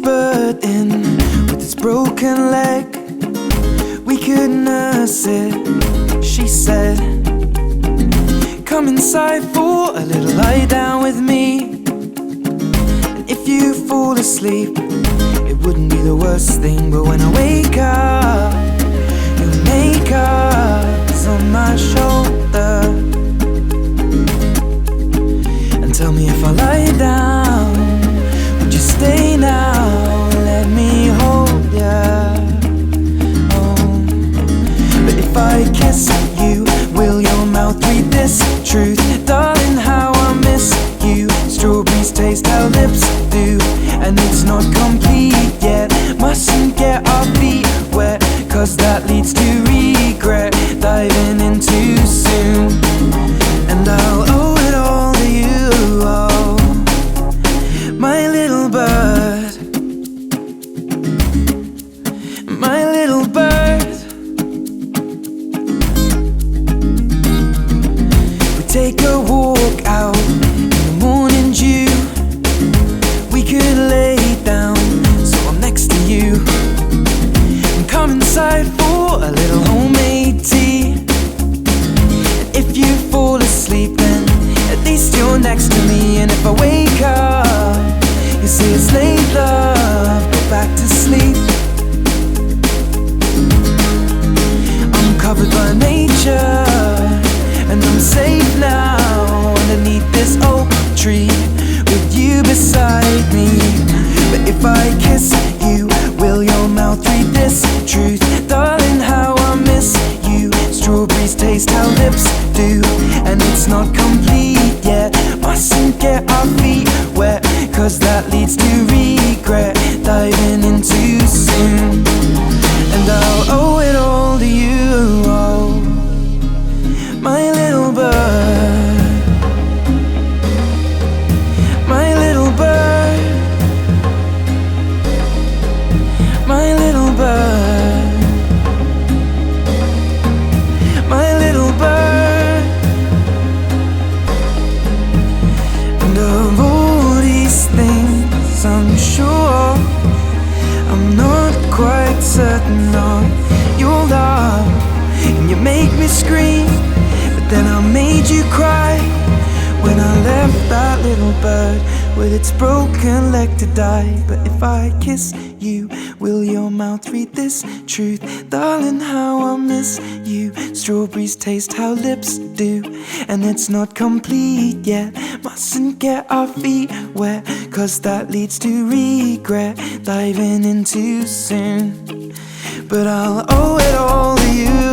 bird in with its broken leg. We could nurse it, she said. Come inside for a little lie down with me. And if you fall asleep, it wouldn't be the worst thing. But when I wake up, your makeup is on my shoulder. And tell me if I lie down, would you stay now? Let me hold ya. Oh. But if I kiss you, will your mouth read this truth? Darling, how I miss you. Strawberries taste how lips do, and it's not complete yet. Mustn't get our feet wet, cause that leads to regret. Diving in too soon, and I'll owe it all to you. Oh, my little bird, my little bird. We take a walk out in the morning dew. We could lay down so I'm next to you, and come inside for a little homemade tea. And if you fall asleep, then at least you're next to me. And if I wake up, you say it's late, love, go back to sleep. I'm covered by nature, and I'm safe now underneath this oak tree with you beside me. But if I kiss you, will your mouth read this truth? Darling, how I miss you. Strawberries taste how lips do, and it's not complete yet. Mustn't get our feet wet, cause that leads to regret. Diving in too soon, and I'll owe it all to you. Oh, my little bird, my little bird, my little bird, my little bird. And of all these things, I'm sure I'm not quite certain of your love. And you make me scream, but then I made you cry when I left that little bird with its broken leg to die. But if I kiss you, will your mouth read this truth? Darling, how I miss you. Strawberries taste how lips do, and it's not complete yet. Mustn't get our feet wet, cause that leads to regret. Diving in too soon, but I'll owe it all to you.